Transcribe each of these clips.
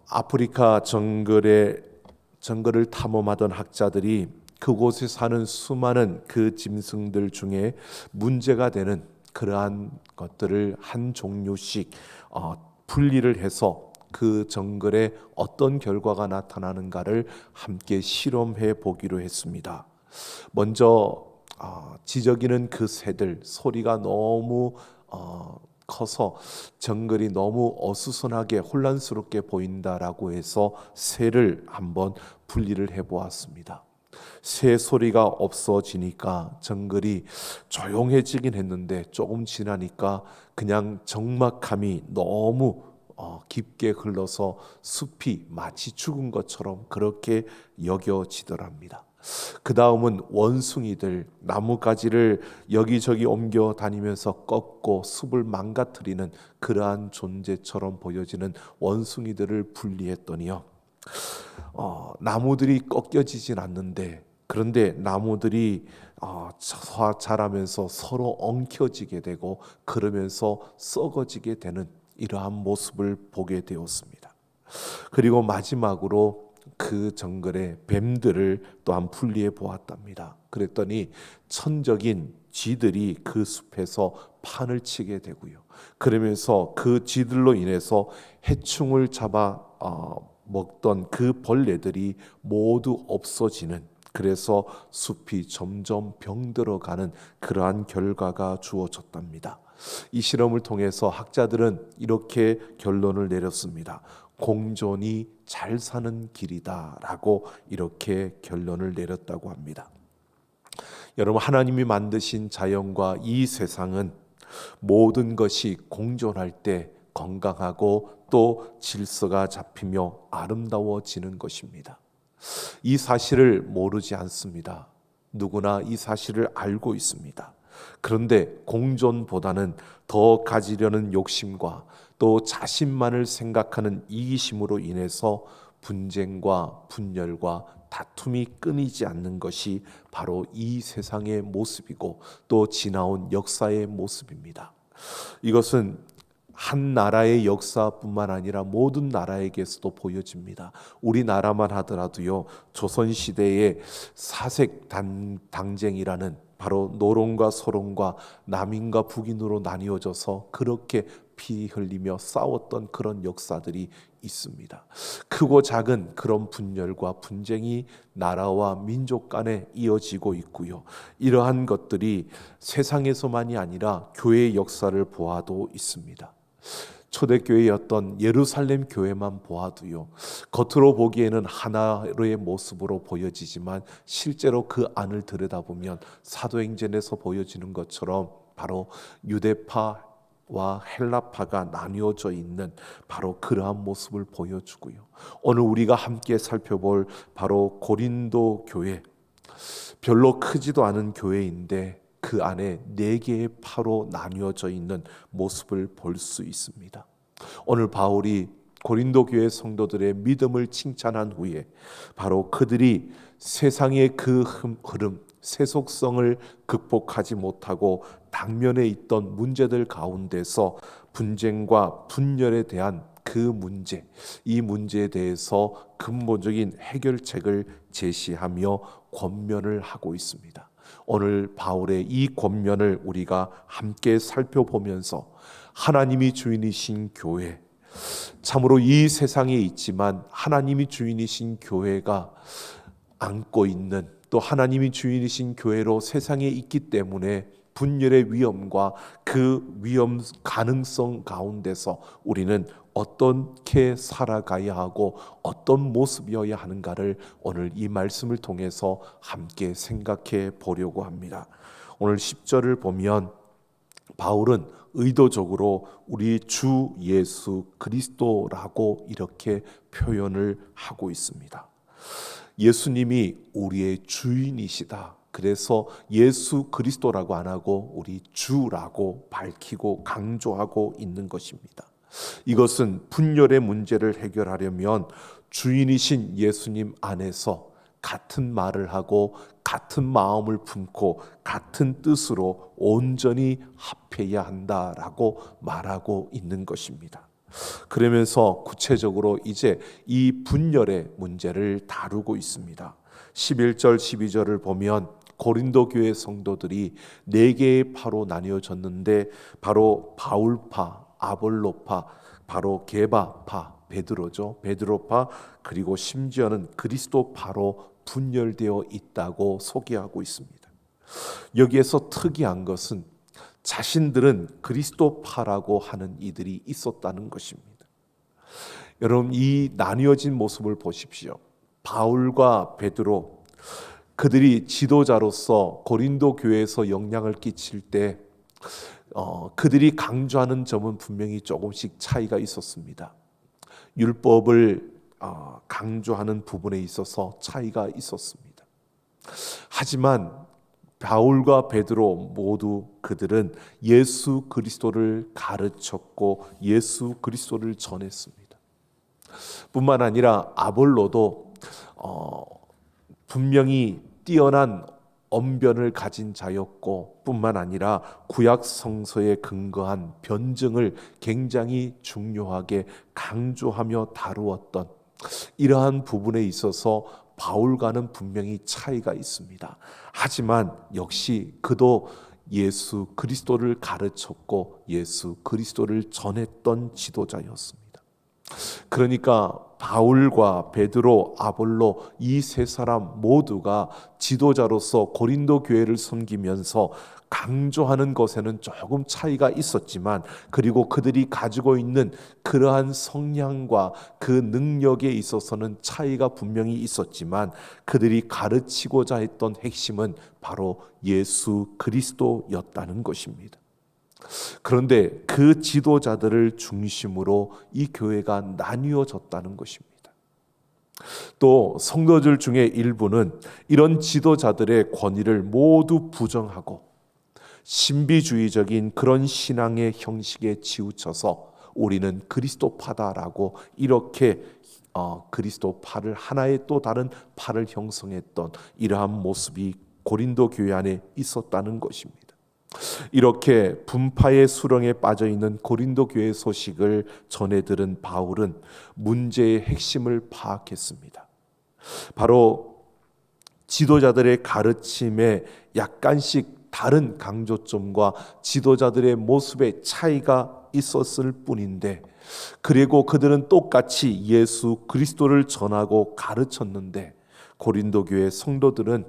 아프리카 정글을 탐험하던 학자들이 그곳에 사는 수많은 그 짐승들 중에 문제가 되는 그러한 것들을 한 종류씩 분리를 해서 그 정글에 어떤 결과가 나타나는가를 함께 실험해 보기로 했습니다. 먼저 지저귀는 그 새들 소리가 너무 커서 정글이 너무 어수선하게 혼란스럽게 보인다라고 해서 새를 한번 분리를 해보았습니다. 새 소리가 없어지니까 정글이 조용해지긴 했는데 조금 지나니까 그냥 적막함이 너무 깊게 흘러서 숲이 마치 죽은 것처럼 그렇게 여겨지더랍니다. 그 다음은 원숭이들, 나뭇가지를 여기저기 옮겨 다니면서 꺾고 숲을 망가뜨리는 그러한 존재처럼 보여지는 원숭이들을 분리했더니요, 나무들이 꺾여지진 않는데, 그런데 나무들이 자라면서 서로 엉켜지게 되고 그러면서 썩어지게 되는 이러한 모습을 보게 되었습니다. 그리고 마지막으로 그 정글의 뱀들을 또한 분리해 보았답니다. 그랬더니 천적인 쥐들이 그 숲에서 판을 치게 되고요. 그러면서 그 쥐들로 인해서 해충을 잡아 먹던 그 벌레들이 모두 없어지는, 그래서 숲이 점점 병들어가는 그러한 결과가 주어졌답니다. 이 실험을 통해서 학자들은 이렇게 결론을 내렸습니다. 공존이 잘 사는 길이다라고 이렇게 결론을 내렸다고 합니다. 여러분, 하나님이 만드신 자연과 이 세상은 모든 것이 공존할 때 건강하고 또 질서가 잡히며 아름다워지는 것입니다. 이 사실을 모르지 않습니다. 누구나 이 사실을 알고 있습니다. 그런데 공존보다는 더 가지려는 욕심과 또 자신만을 생각하는 이기심으로 인해서 분쟁과 분열과 다툼이 끊이지 않는 것이 바로 이 세상의 모습이고 또 지나온 역사의 모습입니다. 이것은 한 나라의 역사뿐만 아니라 모든 나라에게서도 보여집니다. 우리나라만 하더라도요, 조선시대의 사색 당쟁이라는 바로 노론과 소론과 남인과 북인으로 나뉘어져서 그렇게 피 흘리며 싸웠던 그런 역사들이 있습니다. 크고 작은 그런 분열과 분쟁이 나라와 민족 간에 이어지고 있고요. 이러한 것들이 세상에서만이 아니라 교회의 역사를 보아도 있습니다. 초대교회였던 예루살렘 교회만 보아도요, 겉으로 보기에는 하나의 모습으로 보여지지만 실제로 그 안을 들여다보면 사도행전에서 보여지는 것처럼 바로 유대파와 헬라파가 나뉘어져 있는 바로 그러한 모습을 보여주고요. 오늘 우리가 함께 살펴볼 바로 고린도 교회, 별로 크지도 않은 교회인데 그 안에 4개의 파로 나뉘어져 있는 모습을 볼 수 있습니다. 오늘 바울이 고린도 교회 성도들의 믿음을 칭찬한 후에 바로 그들이 세상의 그 흐름, 세속성을 극복하지 못하고 당면에 있던 문제들 가운데서 분쟁과 분열에 대한 그 문제, 이 문제에 대해서 근본적인 해결책을 제시하며 권면을 하고 있습니다. 오늘 바울의 이 권면을 우리가 함께 살펴보면서 하나님이 주인이신 교회, 참으로 이 세상에 있지만 하나님이 주인이신 교회가 안고 있는, 또 하나님이 주인이신 교회로 세상에 있기 때문에 분열의 위험과 그 위험 가능성 가운데서 우리는 어떻게 살아가야 하고 어떤 모습이어야 하는가를 오늘 이 말씀을 통해서 함께 생각해 보려고 합니다. 오늘 10절을 보면 바울은 의도적으로 우리 주 예수 그리스도라고 이렇게 표현을 하고 있습니다. 예수님이 우리의 주인이시다. 그래서 예수 그리스도라고 안 하고 우리 주라고 밝히고 강조하고 있는 것입니다. 이것은 분열의 문제를 해결하려면 주인이신 예수님 안에서 같은 말을 하고 같은 마음을 품고 같은 뜻으로 온전히 합해야 한다라고 말하고 있는 것입니다. 그러면서 구체적으로 이제 이 분열의 문제를 다루고 있습니다. 11절 12절을 보면 고린도 교회 성도들이 네 개의 파로 나뉘어졌는데 바로 바울파, 아볼로파, 바로 게바파, 베드로죠. 베드로파, 그리고 심지어는 그리스도파로 분열되어 있다고 소개하고 있습니다. 여기에서 특이한 것은 자신들은 그리스도파라고 하는 이들이 있었다는 것입니다. 여러분, 이 나뉘어진 모습을 보십시오. 바울과 베드로, 그들이 지도자로서 고린도 교회에서 영향을 끼칠 때 그들이 강조하는 점은 분명히 조금씩 차이가 있었습니다. 율법을 강조하는 부분에 있어서 차이가 있었습니다. 하지만 바울과 베드로 모두 그들은 예수 그리스도를 가르쳤고 예수 그리스도를 전했습니다. 뿐만 아니라 아볼로도 분명히 뛰어난 언변을 가진 자였고, 뿐만 아니라 구약 성서에 근거한 변증을 굉장히 중요하게 강조하며 다루었던 이러한 부분에 있어서 바울과는 분명히 차이가 있습니다. 하지만 역시 그도 예수 그리스도를 가르쳤고 예수 그리스도를 전했던 지도자였습니다. 그러니까 바울과 베드로, 아볼로 이 세 사람 모두가 지도자로서 고린도 교회를 섬기면서 강조하는 것에는 조금 차이가 있었지만, 그리고 그들이 가지고 있는 그러한 성향과 그 능력에 있어서는 차이가 분명히 있었지만, 그들이 가르치고자 했던 핵심은 바로 예수 그리스도였다는 것입니다. 그런데 그 지도자들을 중심으로 이 교회가 나뉘어졌다는 것입니다. 또 성도들 중에 일부는 이런 지도자들의 권위를 모두 부정하고 신비주의적인 그런 신앙의 형식에 치우쳐서 우리는 그리스도파다라고 이렇게 그리스도파를 하나의 또 다른 파를 형성했던 이러한 모습이 고린도 교회 안에 있었다는 것입니다. 이렇게 분파의 수렁에 빠져 있는 고린도 교회 소식을 전해 들은 바울은 문제의 핵심을 파악했습니다. 바로 지도자들의 가르침에 약간씩 다른 강조점과 지도자들의 모습의 차이가 있었을 뿐인데, 그리고 그들은 똑같이 예수 그리스도를 전하고 가르쳤는데, 고린도 교회 성도들은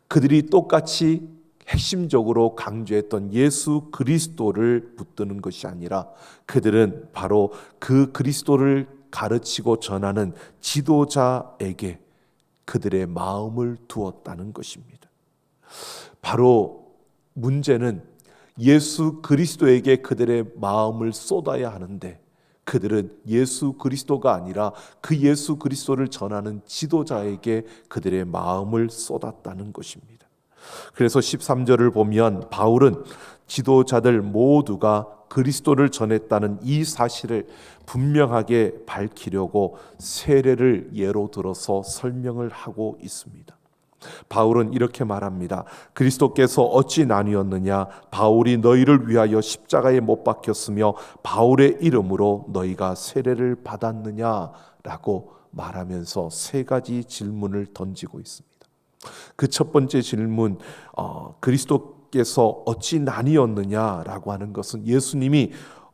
그들이 똑같이 핵심적으로 강조했던 예수 그리스도를 붙드는 것이 아니라 그들은 바로 그 그리스도를 가르치고 전하는 지도자에게 그들의 마음을 두었다는 것입니다. 바로 문제는 예수 그리스도에게 그들의 마음을 쏟아야 하는데, 그들은 예수 그리스도가 아니라 그 예수 그리스도를 전하는 지도자에게 그들의 마음을 쏟았다는 것입니다. 그래서 13절을 보면 바울은 지도자들 모두가 그리스도를 전했다는 이 사실을 분명하게 밝히려고 세례를 예로 들어서 설명을 하고 있습니다. 바울은 이렇게 말합니다. 그리스도께서 어찌 나뉘었느냐? 바울이 너희를 위하여 십자가에 못 박혔으며 바울의 이름으로 너희가 세례를 받았느냐라고 말하면서 세 가지 질문을 던지고 있습니다. 그 첫 번째 질문, 그리스도께서 어찌 나뉘었느냐라고 하는 것은 예수님이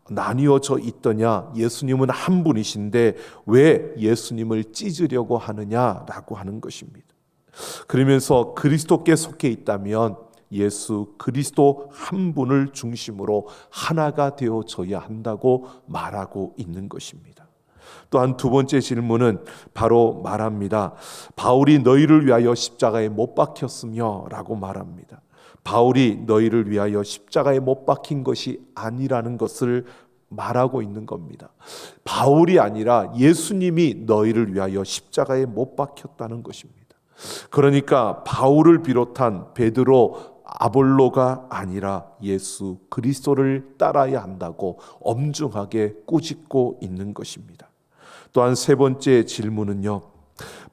나뉘어져 있더냐, 예수님은 한 분이신데 왜 예수님을 찢으려고 하느냐라고 하는 것입니다. 그러면서 그리스도께 속해 있다면 예수 그리스도 한 분을 중심으로 하나가 되어져야 한다고 말하고 있는 것입니다. 또한 두 번째 질문은 바로 말합니다. 바울이 너희를 위하여 십자가에 못 박혔으며 라고 말합니다. 바울이 너희를 위하여 십자가에 못 박힌 것이 아니라는 것을 말하고 있는 겁니다. 바울이 아니라 예수님이 너희를 위하여 십자가에 못 박혔다는 것입니다. 그러니까 바울을 비롯한 베드로, 아볼로가 아니라 예수 그리스도를 따라야 한다고 엄중하게 꾸짖고 있는 것입니다. 또한 세 번째 질문은요,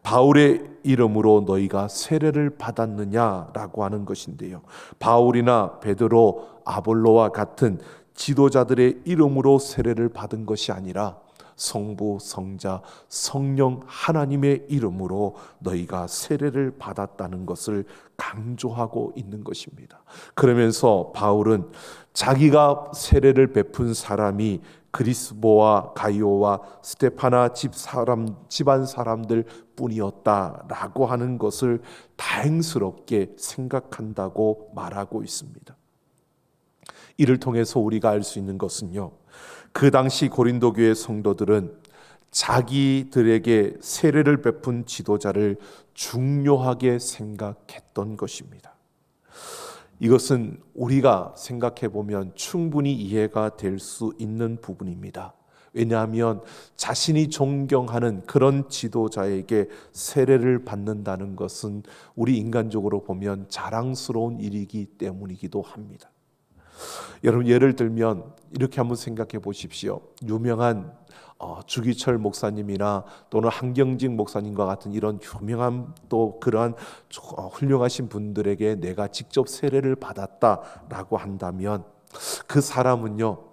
바울의 이름으로 너희가 세례를 받았느냐라고 하는 것인데요, 바울이나 베드로, 아볼로와 같은 지도자들의 이름으로 세례를 받은 것이 아니라 성부, 성자, 성령 하나님의 이름으로 너희가 세례를 받았다는 것을 강조하고 있는 것입니다. 그러면서 바울은 자기가 세례를 베푼 사람이 그리스보와 가이오와 스테파나 집안 사람들 뿐이었다라고 하는 것을 다행스럽게 생각한다고 말하고 있습니다. 이를 통해서 우리가 알 수 있는 것은요, 그 당시 고린도 교회 성도들은 자기들에게 세례를 베푼 지도자를 중요하게 생각했던 것입니다. 이것은 우리가 생각해 보면 충분히 이해가 될 수 있는 부분입니다. 왜냐하면 자신이 존경하는 그런 지도자에게 세례를 받는다는 것은 우리 인간적으로 보면 자랑스러운 일이기 때문이기도 합니다. 여러분, 예를 들면 이렇게 한번 생각해 보십시오. 유명한 주기철 목사님이나 또는 한경직 목사님과 같은 이런 유명한 또 그러한 훌륭하신 분들에게 내가 직접 세례를 받았다라고 한다면 그 사람은요,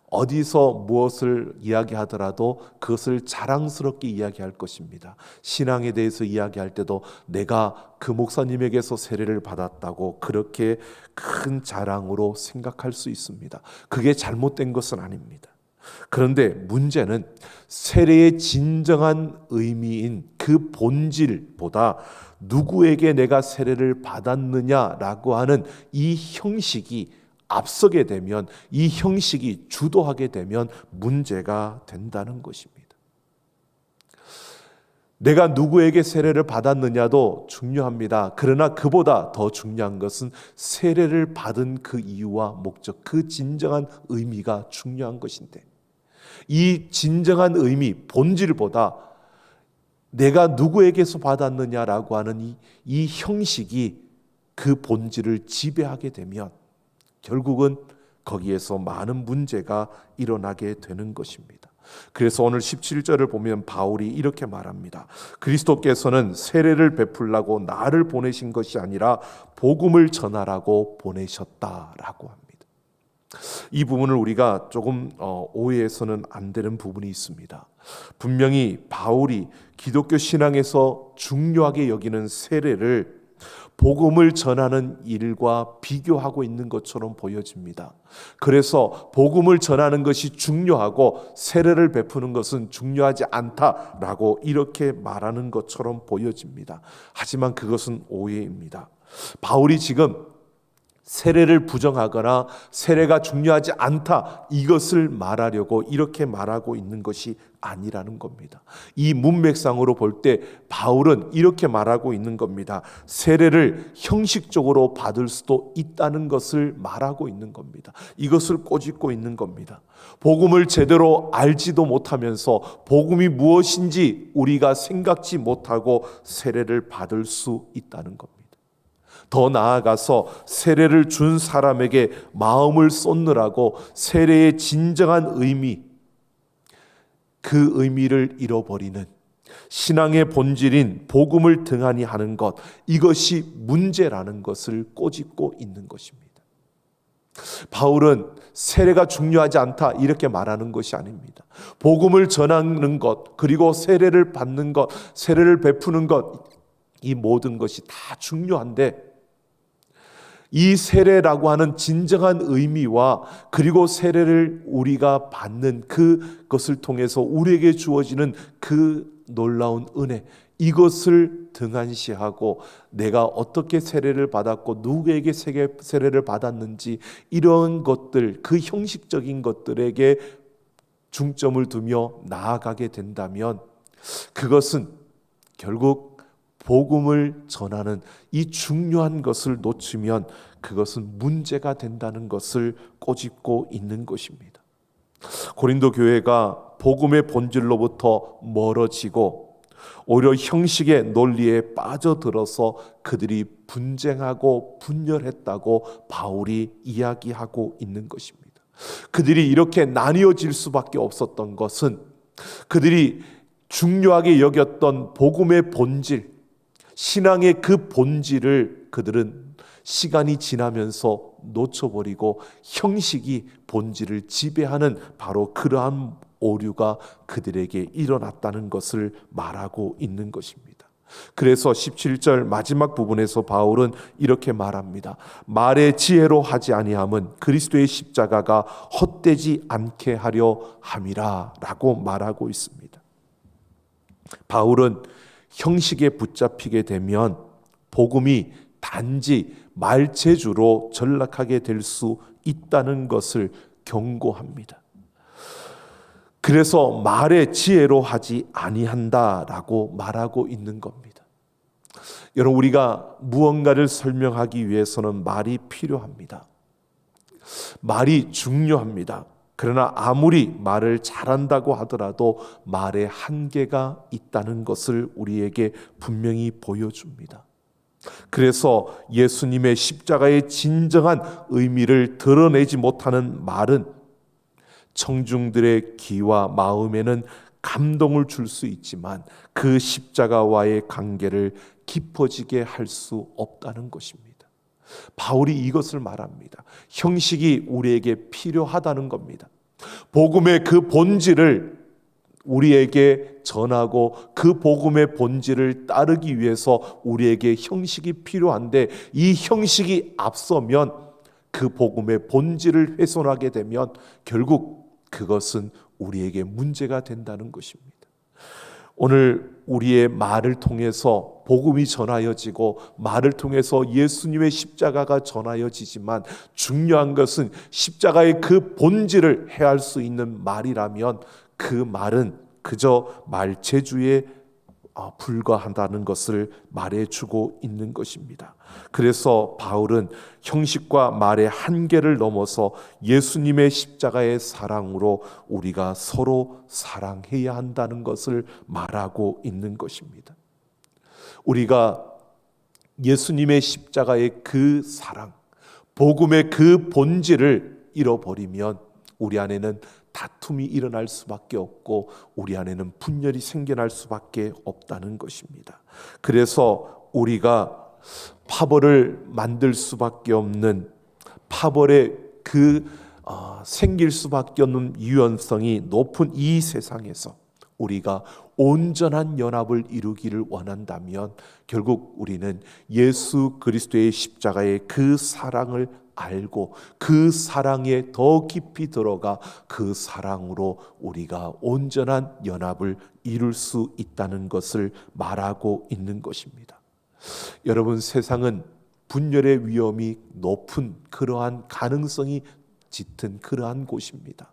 어디서 무엇을 이야기하더라도 그것을 자랑스럽게 이야기할 것입니다. 신앙에 대해서 이야기할 때도 내가 그 목사님에게서 세례를 받았다고 그렇게 큰 자랑으로 생각할 수 있습니다. 그게 잘못된 것은 아닙니다. 그런데 문제는 세례의 진정한 의미인 그 본질보다 누구에게 내가 세례를 받았느냐라고 하는 이 형식이 앞서게 되면, 이 형식이 주도하게 되면 문제가 된다는 것입니다. 내가 누구에게 세례를 받았느냐도 중요합니다. 그러나 그보다 더 중요한 것은 세례를 받은 그 이유와 목적, 그 진정한 의미가 중요한 것인데, 이 진정한 의미, 본질보다 내가 누구에게서 받았느냐라고 하는 이 형식이 그 본질을 지배하게 되면 결국은 거기에서 많은 문제가 일어나게 되는 것입니다. 그래서 오늘 17절을 보면 바울이 이렇게 말합니다. 그리스도께서는 세례를 베풀라고 나를 보내신 것이 아니라 복음을 전하라고 보내셨다라고 합니다. 이 부분을 우리가 조금 오해해서는 안 되는 부분이 있습니다. 분명히 바울이 기독교 신앙에서 중요하게 여기는 세례를 복음을 전하는 일과 비교하고 있는 것처럼 보여집니다. 그래서 복음을 전하는 것이 중요하고 세례를 베푸는 것은 중요하지 않다라고 이렇게 말하는 것처럼 보여집니다. 하지만 그것은 오해입니다. 바울이 지금 세례를 부정하거나 세례가 중요하지 않다, 이것을 말하려고 이렇게 말하고 있는 것이 아니라는 겁니다. 이 문맥상으로 볼 때 바울은 이렇게 말하고 있는 겁니다. 세례를 형식적으로 받을 수도 있다는 것을 말하고 있는 겁니다. 이것을 꼬집고 있는 겁니다. 복음을 제대로 알지도 못하면서 복음이 무엇인지 우리가 생각지 못하고 세례를 받을 수 있다는 겁니다. 더 나아가서 세례를 준 사람에게 마음을 쏟느라고 세례의 진정한 의미, 그 의미를 잃어버리는 신앙의 본질인 복음을 등한히 하는 것, 이것이 문제라는 것을 꼬집고 있는 것입니다. 바울은 세례가 중요하지 않다 이렇게 말하는 것이 아닙니다. 복음을 전하는 것, 그리고 세례를 받는 것, 세례를 베푸는 것, 이 모든 것이 다 중요한데 이 세례라고 하는 진정한 의미와 그리고 세례를 우리가 받는 그것을 통해서 우리에게 주어지는 그 놀라운 은혜, 이것을 등한시하고 내가 어떻게 세례를 받았고 누구에게 세례를 받았는지 이런 것들, 그 형식적인 것들에게 중점을 두며 나아가게 된다면 그것은 결국 복음을 전하는 이 중요한 것을 놓치면 그것은 문제가 된다는 것을 꼬집고 있는 것입니다. 고린도 교회가 복음의 본질로부터 멀어지고 오히려 형식의 논리에 빠져들어서 그들이 분쟁하고 분열했다고 바울이 이야기하고 있는 것입니다. 그들이 이렇게 나뉘어질 수밖에 없었던 것은 그들이 중요하게 여겼던 복음의 본질, 신앙의 그 본질을 그들은 시간이 지나면서 놓쳐버리고 형식이 본질을 지배하는 바로 그러한 오류가 그들에게 일어났다는 것을 말하고 있는 것입니다. 그래서 17절 마지막 부분에서 바울은 이렇게 말합니다. 말의 지혜로 하지 아니함은 그리스도의 십자가가 헛되지 않게 하려 함이라 라고 말하고 있습니다. 바울은 형식에 붙잡히게 되면 복음이 단지 말체주로 전락하게 될 수 있다는 것을 경고합니다. 그래서 말의 지혜로 하지 아니한다라고 말하고 있는 겁니다. 여러분, 우리가 무언가를 설명하기 위해서는 말이 필요합니다. 말이 중요합니다. 그러나 아무리 말을 잘한다고 하더라도 말에 한계가 있다는 것을 우리에게 분명히 보여줍니다. 그래서 예수님의 십자가의 진정한 의미를 드러내지 못하는 말은 청중들의 귀와 마음에는 감동을 줄 수 있지만 그 십자가와의 관계를 깊어지게 할 수 없다는 것입니다. 바울이 이것을 말합니다. 형식이 우리에게 필요하다는 겁니다. 복음의 그 본질을 우리에게 전하고 그 복음의 본질을 따르기 위해서 우리에게 형식이 필요한데 이 형식이 앞서면 그 복음의 본질을 훼손하게 되면 결국 그것은 우리에게 문제가 된다는 것입니다. 오늘 우리의 말을 통해서 복음이 전하여지고 말을 통해서 예수님의 십자가가 전하여지지만 중요한 것은 십자가의 그 본질을 해할 수 있는 말이라면 그 말은 그저 말체주에 불과하다는 것을 말해주고 있는 것입니다. 그래서 바울은 형식과 말의 한계를 넘어서 예수님의 십자가의 사랑으로 우리가 서로 사랑해야 한다는 것을 말하고 있는 것입니다. 우리가 예수님의 십자가의 그 사랑, 복음의 그 본질을 잃어버리면 우리 안에는 다툼이 일어날 수밖에 없고 우리 안에는 분열이 생겨날 수밖에 없다는 것입니다. 그래서 우리가 파벌을 만들 수밖에 없는 파벌의 생길 수밖에 없는 유연성이 높은 이 세상에서 우리가 온전한 연합을 이루기를 원한다면 결국 우리는 예수 그리스도의 십자가의 그 사랑을 알고 그 사랑에 더 깊이 들어가 그 사랑으로 우리가 온전한 연합을 이룰 수 있다는 것을 말하고 있는 것입니다. 여러분, 세상은 분열의 위험이 높은 그러한 가능성이 짙은 그러한 곳입니다.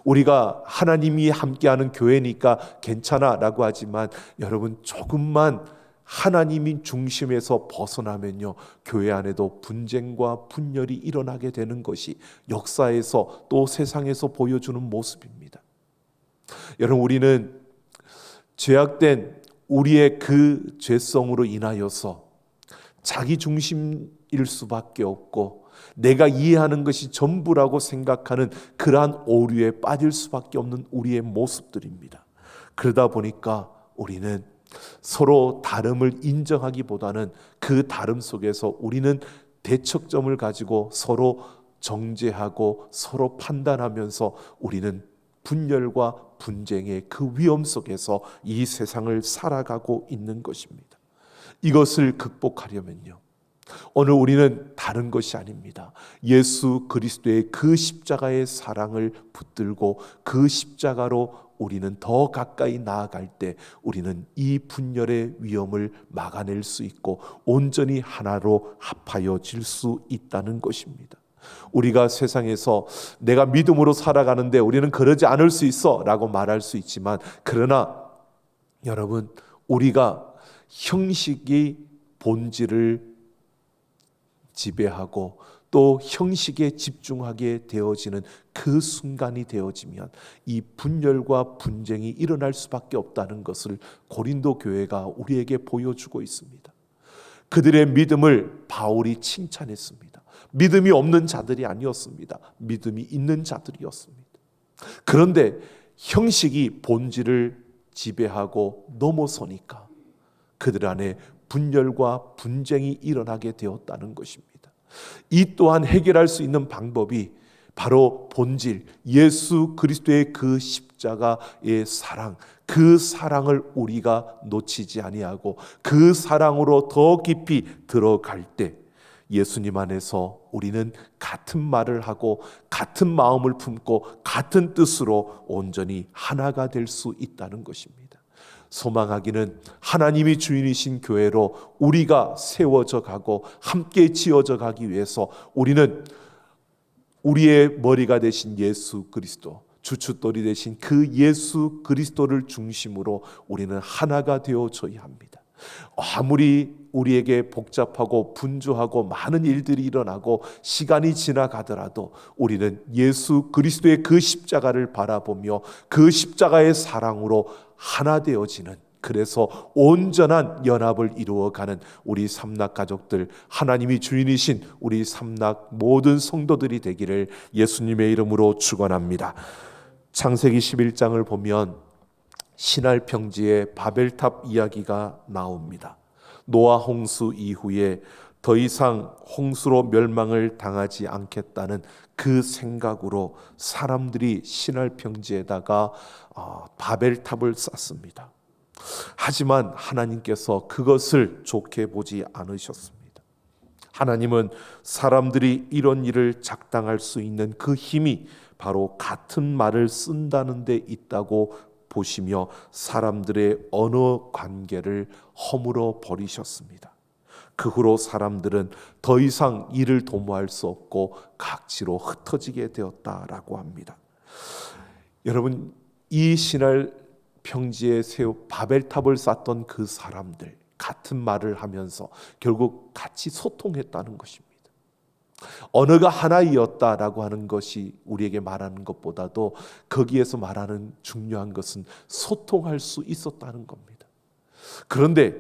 우리가 하나님이 함께하는 교회니까 괜찮아라고 하지만 여러분, 조금만 하나님이 중심에서 벗어나면요, 교회 안에도 분쟁과 분열이 일어나게 되는 것이 역사에서 또 세상에서 보여주는 모습입니다. 여러분, 우리는 죄악된 우리의 그 죄성으로 인하여서 자기 중심일 수밖에 없고 내가 이해하는 것이 전부라고 생각하는 그러한 오류에 빠질 수밖에 없는 우리의 모습들입니다. 그러다 보니까 우리는 서로 다름을 인정하기보다는 그 다름 속에서 우리는 대척점을 가지고 서로 정죄하고 서로 판단하면서 우리는 분열과 분쟁의 그 위험 속에서 이 세상을 살아가고 있는 것입니다. 이것을 극복하려면요, 오늘 우리는 다른 것이 아닙니다. 예수 그리스도의 그 십자가의 사랑을 붙들고 그 십자가로 우리는 더 가까이 나아갈 때 우리는 이 분열의 위험을 막아낼 수 있고 온전히 하나로 합하여질 수 있다는 것입니다. 우리가 세상에서 내가 믿음으로 살아가는데 우리는 그러지 않을 수 있어 라고 말할 수 있지만, 그러나 여러분, 우리가 형식이 본질을 지배하고 또 형식에 집중하게 되어지는 그 순간이 되어지면 이 분열과 분쟁이 일어날 수밖에 없다는 것을 고린도 교회가 우리에게 보여주고 있습니다. 그들의 믿음을 바울이 칭찬했습니다. 믿음이 없는 자들이 아니었습니다. 믿음이 있는 자들이었습니다. 그런데 형식이 본질을 지배하고 넘어서니까 그들 안에 분열과 분쟁이 일어나게 되었다는 것입니다. 이 또한 해결할 수 있는 방법이 바로 본질, 예수 그리스도의 그 십자가의 사랑, 그 사랑을 우리가 놓치지 아니하고 그 사랑으로 더 깊이 들어갈 때 예수님 안에서 우리는 같은 말을 하고 같은 마음을 품고 같은 뜻으로 온전히 하나가 될 수 있다는 것입니다. 소망하기는 하나님이 주인이신 교회로 우리가 세워져 가고 함께 지어져 가기 위해서 우리는 우리의 머리가 되신 예수 그리스도, 주춧돌이 되신 그 예수 그리스도를 중심으로 우리는 하나가 되어져야 합니다. 아무리 우리에게 복잡하고 분주하고 많은 일들이 일어나고 시간이 지나가더라도 우리는 예수 그리스도의 그 십자가를 바라보며 그 십자가의 사랑으로 하나 되어지는, 그래서 온전한 연합을 이루어가는 우리 삼락 가족들, 하나님이 주인이신 우리 삼락 모든 성도들이 되기를 예수님의 이름으로 축원합니다. 창세기 11장을 보면 신할 평지의 바벨탑 이야기가 나옵니다. 노아 홍수 이후에 더 이상 홍수로 멸망을 당하지 않겠다는 그 생각으로 사람들이 신할 평지에다가 바벨탑을 쌓습니다. 하지만 하나님께서 그것을 좋게 보지 않으셨습니다. 하나님은 사람들이 이런 일을 작당할 수 있는 그 힘이 바로 같은 말을 쓴다는 데 있다고 보시며 사람들의 언어 관계를 허물어 버리셨습니다. 그 후로 사람들은 더 이상 이를 도모할 수 없고 각지로 흩어지게 되었다라고 합니다. 여러분, 이 신할 평지에 세워 바벨탑을 쌓던 그 사람들, 같은 말을 하면서 결국 같이 소통했다는 것입니다. 언어가 하나이었다라고 하는 것이 우리에게 말하는 것보다도 거기에서 말하는 중요한 것은 소통할 수 있었다는 겁니다. 그런데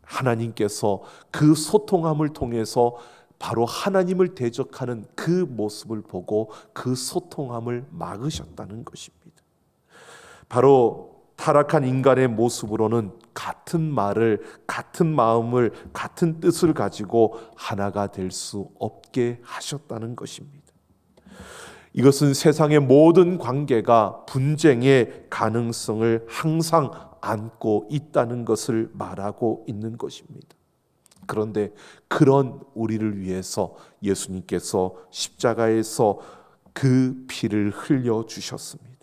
하나님께서 그 소통함을 통해서 바로 하나님을 대적하는 그 모습을 보고 그 소통함을 막으셨다는 것입니다. 바로 타락한 인간의 모습으로는 같은 말을, 같은 마음을, 같은 뜻을 가지고 하나가 될 수 없게 하셨다는 것입니다. 이것은 세상의 모든 관계가 분쟁의 가능성을 항상 안고 있다는 것을 말하고 있는 것입니다. 그런데 그런 우리를 위해서 예수님께서 십자가에서 그 피를 흘려 주셨습니다.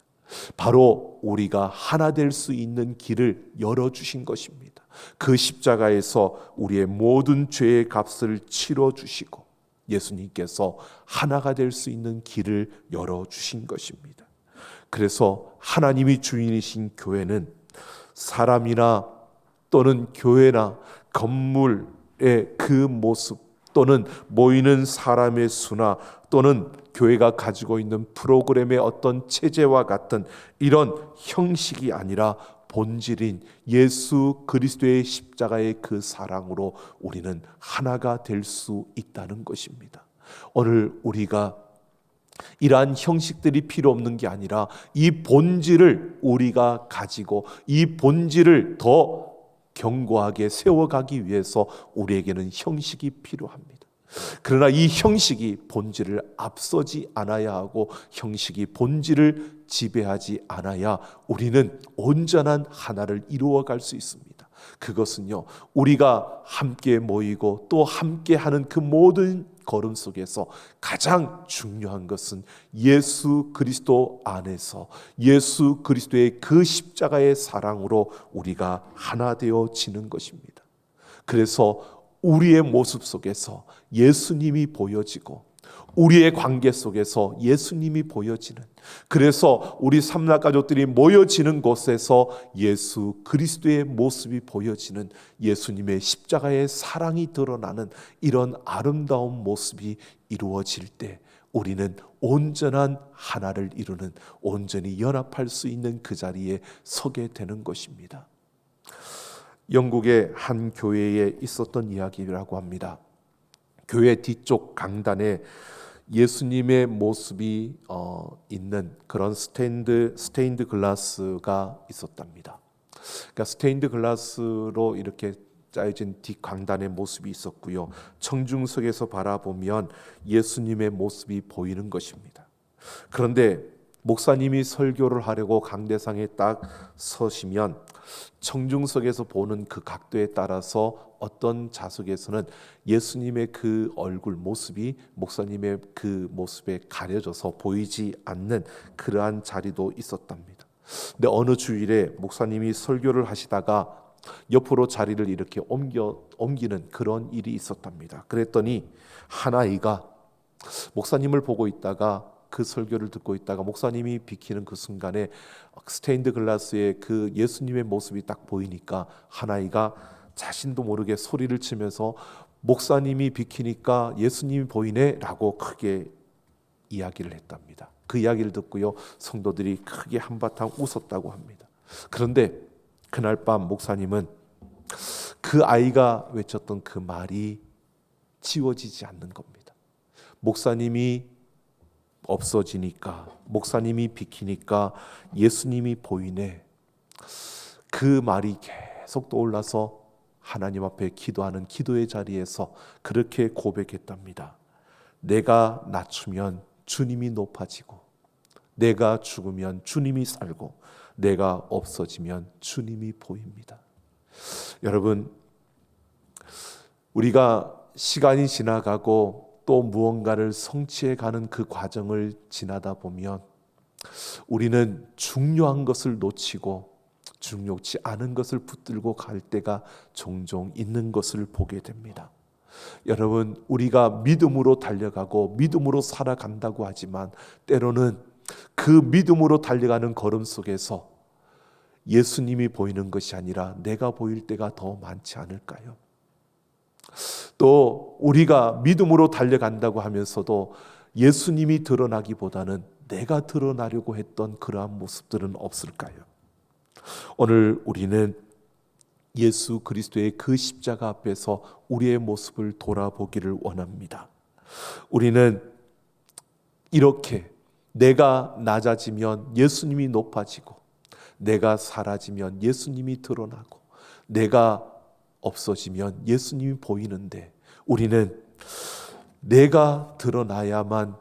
바로 우리가 하나 될 수 있는 길을 열어주신 것입니다. 그 십자가에서 우리의 모든 죄의 값을 치러주시고 예수님께서 하나가 될 수 있는 길을 열어주신 것입니다. 그래서 하나님이 주인이신 교회는 사람이나 또는 교회나 건물의 그 모습 또는 모이는 사람의 수나 또는 교회가 가지고 있는 프로그램의 어떤 체제와 같은 이런 형식이 아니라 본질인 예수 그리스도의 십자가의 그 사랑으로 우리는 하나가 될 수 있다는 것입니다. 오늘 우리가 이러한 형식들이 필요 없는 게 아니라 이 본질을 우리가 가지고 이 본질을 더 견고하게 세워가기 위해서 우리에게는 형식이 필요합니다. 그러나 이 형식이 본질을 앞서지 않아야 하고 형식이 본질을 지배하지 않아야 우리는 온전한 하나를 이루어갈 수 있습니다. 그것은요, 우리가 함께 모이고 또 함께 하는 그 모든 걸음 속에서 가장 중요한 것은 예수 그리스도 안에서 예수 그리스도의 그 십자가의 사랑으로 우리가 하나 되어지는 것입니다. 그래서 우리의 모습 속에서 예수님이 보여지고 우리의 관계 속에서 예수님이 보여지는, 그래서 우리 삼락 가족들이 모여지는 곳에서 예수 그리스도의 모습이 보여지는, 예수님의 십자가의 사랑이 드러나는 이런 아름다운 모습이 이루어질 때 우리는 온전한 하나를 이루는, 온전히 연합할 수 있는 그 자리에 서게 되는 것입니다. 영국의 한 교회에 있었던 이야기라고 합니다. 교회 뒤쪽 강단에 예수님의 모습이 있는 그런 스테인드 글라스가 있었답니다. 그러니까 스테인드 글라스로 이렇게 짜여진 뒷광단의 모습이 있었고요. 청중석에서 바라보면 예수님의 모습이 보이는 것입니다. 그런데 목사님이 설교를 하려고 강대상에 딱 서시면 청중석에서 보는 그 각도에 따라서 어떤 좌석에서는 예수님의 그 얼굴 모습이 목사님의 그 모습에 가려져서 보이지 않는 그러한 자리도 있었답니다. 근데 어느 주일에 목사님이 설교를 하시다가 옆으로 자리를 이렇게 옮기는 그런 일이 있었답니다. 그랬더니 한 아이가 목사님을 보고 있다가 그 설교를 듣고 있다가 목사님이 비키는 그 순간에 스테인드 글라스에 그 예수님의 모습이 딱 보이니까 한 아이가 자신도 모르게 소리를 치면서 목사님이 비키니까 예수님이 보이네 라고 크게 이야기를 했답니다. 그 이야기를 듣고요, 성도들이 크게 한바탕 웃었다고 합니다. 그런데 그날 밤 목사님은 그 아이가 외쳤던 그 말이 지워지지 않는 겁니다. 목사님이 없어지니까, 목사님이 비키니까 예수님이 보이네. 그 말이 계속 떠올라서 하나님 앞에 기도하는 기도의 자리에서 그렇게 고백했답니다. 내가 낮추면 주님이 높아지고, 내가 죽으면 주님이 살고, 내가 없어지면 주님이 보입니다. 여러분, 우리가 시간이 지나가고 또 무언가를 성취해가는 그 과정을 지나다 보면 우리는 중요한 것을 놓치고 중요치 않은 것을 붙들고 갈 때가 종종 있는 것을 보게 됩니다. 여러분, 우리가 믿음으로 달려가고 믿음으로 살아간다고 하지만 때로는 그 믿음으로 달려가는 걸음 속에서 예수님이 보이는 것이 아니라 내가 보일 때가 더 많지 않을까요? 또 우리가 믿음으로 달려간다고 하면서도 예수님이 드러나기보다는 내가 드러나려고 했던 그러한 모습들은 없을까요? 오늘 우리는 예수 그리스도의 그 십자가 앞에서 우리의 모습을 돌아보기를 원합니다. 우리는 이렇게 내가 낮아지면 예수님이 높아지고, 내가 사라지면 예수님이 드러나고, 내가 없어지면 예수님이 보이는데 우리는 내가 드러나야만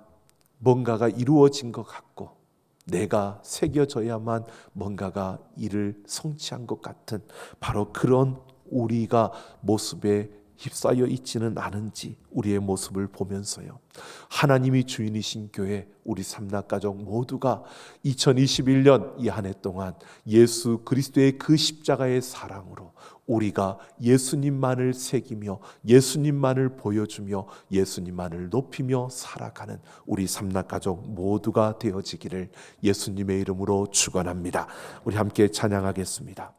뭔가가 이루어진 것 같고, 내가 새겨져야만 뭔가가 일을 성취한 것 같은 바로 그런 우리가 모습에 휩싸여 있지는 않은지 우리의 모습을 보면서요, 하나님이 주인이신 교회 우리 삼락가족 모두가 2021년 이 한 해 동안 예수 그리스도의 그 십자가의 사랑으로 우리가 예수님만을 새기며 예수님만을 보여주며 예수님만을 높이며 살아가는 우리 삼락가족 모두가 되어지기를 예수님의 이름으로 축원합니다. 우리 함께 찬양하겠습니다.